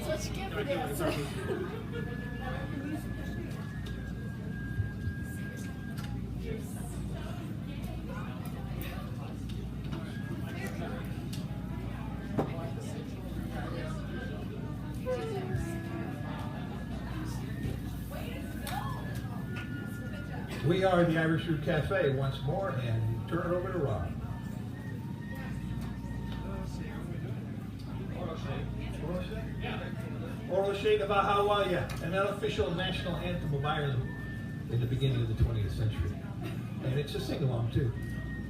what you get for dancing. We are the Irish Root Cafe once more, and turn it over to Rob. Oral Shade of Ahawalia, an unofficial national anthem of Ireland in the beginning of the 20th century. And it's a sing-along too.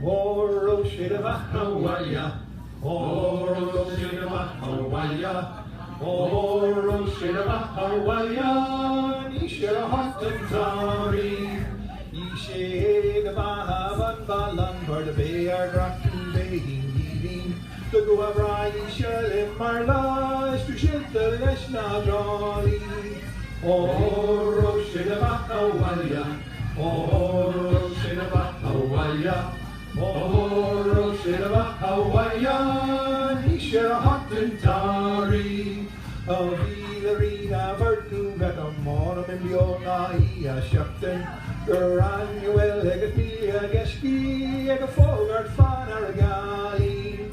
Oral Shade of Ahawalia, Oral Shade of Ahawalia, Oral Shade of Ahawalia, Nisha Hottentari, Shade of Ahavan Balan, Bardabear, Gratun, Behin, Giving, the Guavrai, Shalim, Marla, Strushit, the Leshna, Jolly, Oro Shidavahawalia, Oro Shidavahawalia, Oro Shidavahawalia, Nisha Hottentari, Avilarina, Vertu, Betamona, Mimbiona, Ia Shakten, Granuel, Egapia, Geski, Egafogart, Fanaragali,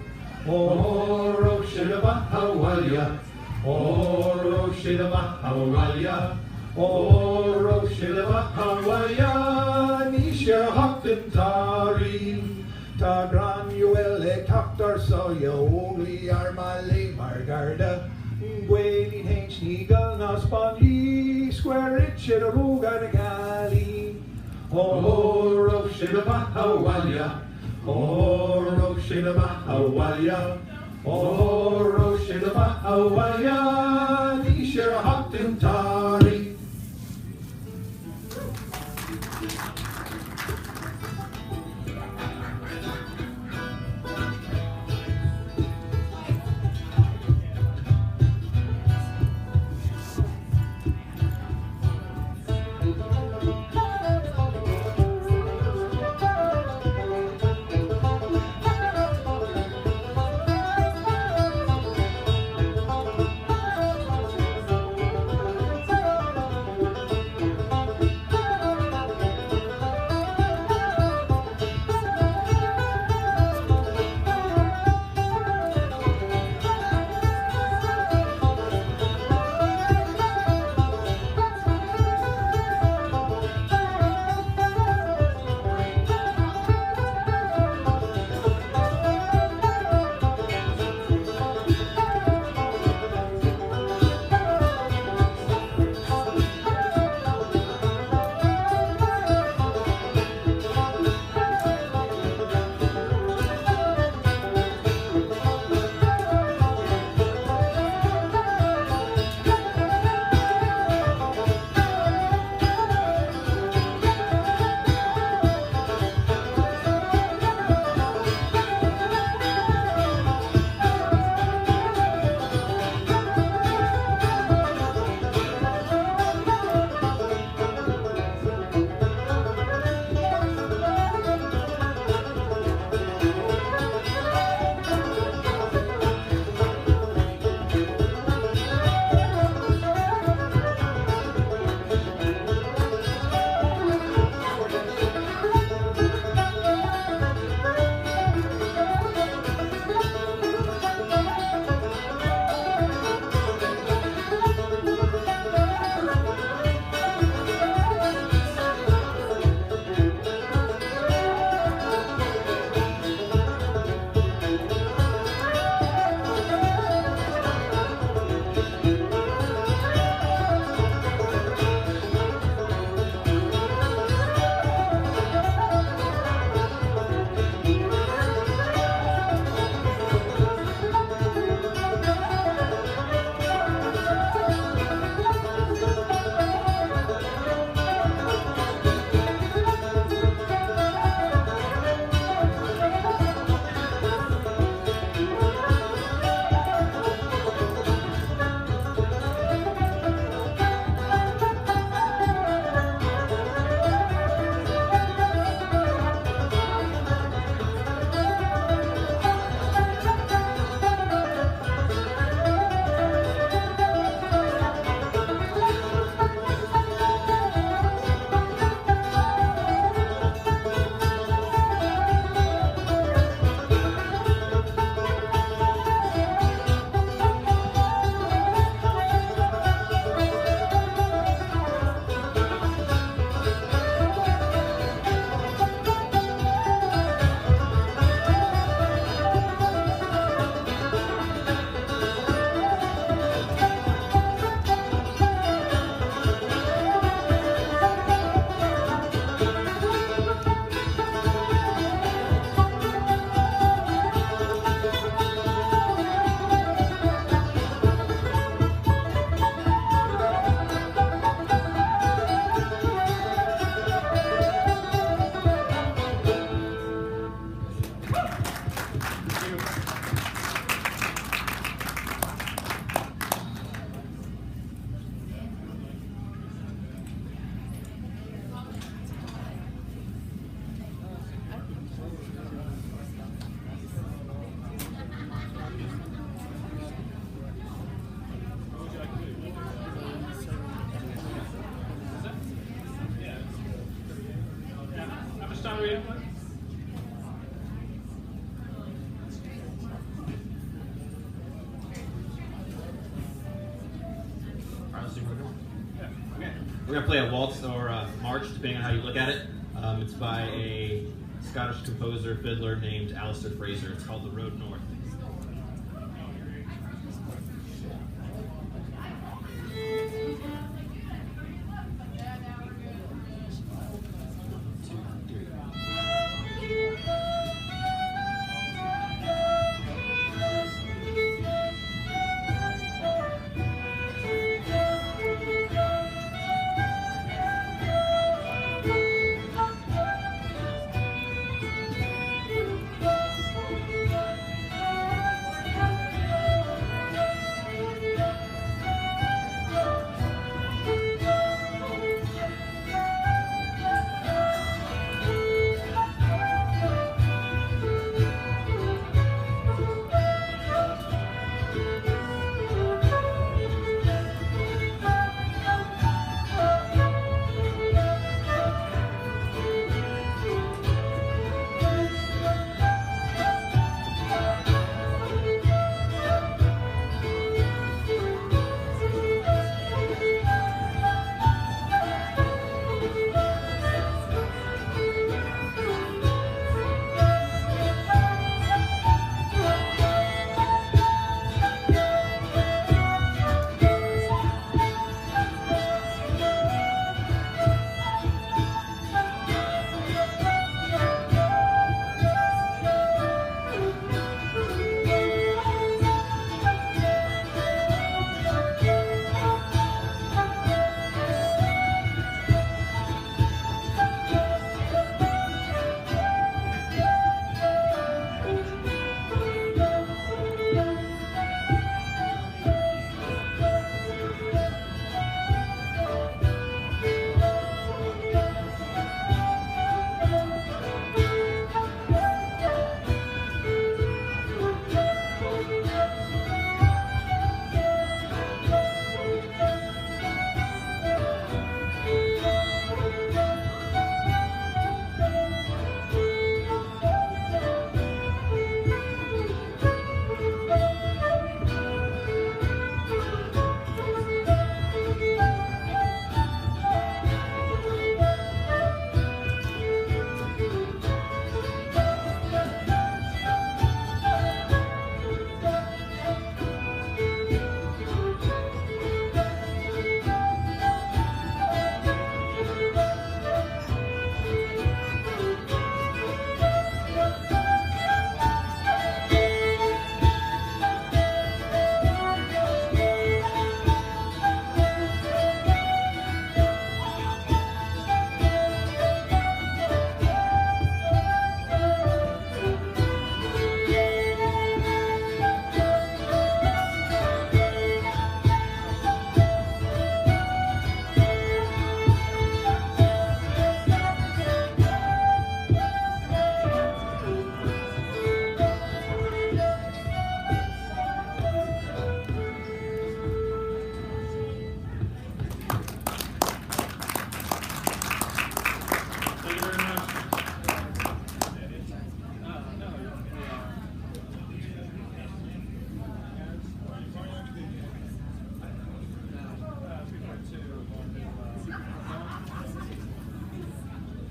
Oro Shidavahawalia, Oro Shidavahawalia, Oro Shidavahawalia, Nisha Hottentari, Ta Granuel, Ekaptar, Soya, Ogli, Armale, Margarda, Gweli, Hainch, Nigal, Nasponji, Square Richard, Ruga, Gali, Oro Shidavahawalia, Oro Shidavahawalia, Oro Shidavahawalia, Nisha Hottentari. How much time do we have left? We're going to play a waltz or a march, depending on how you look at it. It's by a Scottish composer, fiddler named Alistair Fraser. It's called The Road North.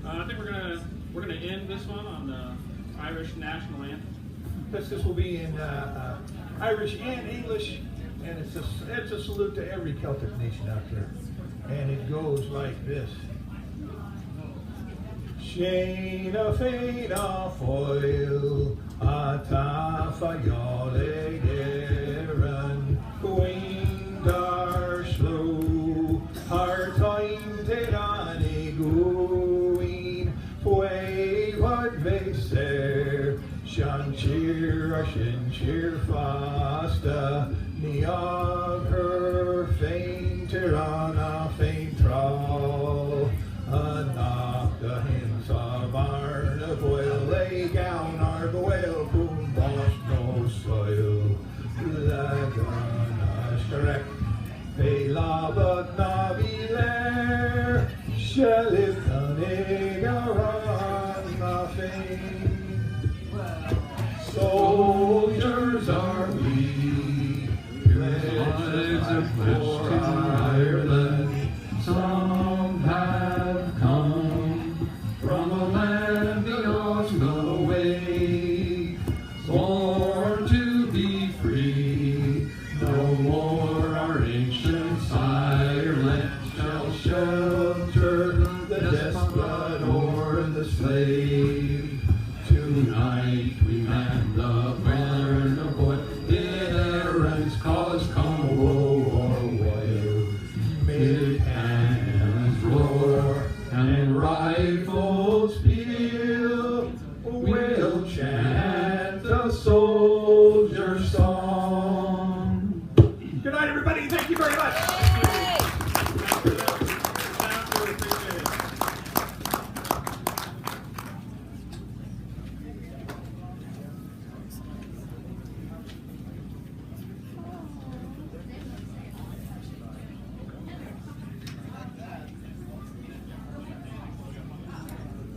I think we're gonna end this one on the Irish national anthem. This will be in Irish and English, and it's a salute to every Celtic nation out there. And it goes like this. Sheena feina foil atafa yole geran Gwendar slow hard time terani going way what they say Shan cheer Russian cheer fast, ni of her faint tirana faint troll, knock the hints of Arna boil, lay down our boil, boom boss no soil, la gana shrek, Pela but naviler, shelif kanegaran faint. Soldiers are we, lives are for Ireland. Some have come from a land beyond the way, born to be free. No more our ancient Ireland shall shelter the despot or the slave. Tonight we man the banner and the boy, in Aaron's cause come woe or woe. Mid cannons roar and rifles peal, we'll chant the soldier song. Good night, everybody. Thank you very much.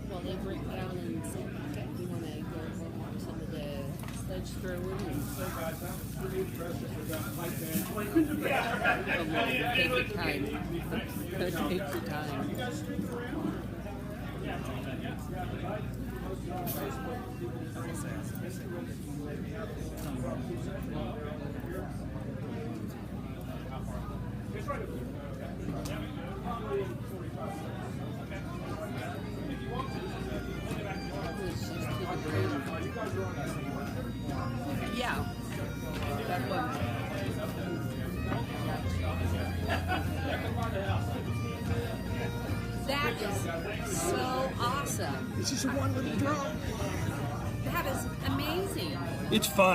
Well, they break down and say, okay, you want to go over some of the sledge throwing and take your time. Take your time. Yeah. That one. That is so awesome. It's just a one little drop. That is amazing. It's fun.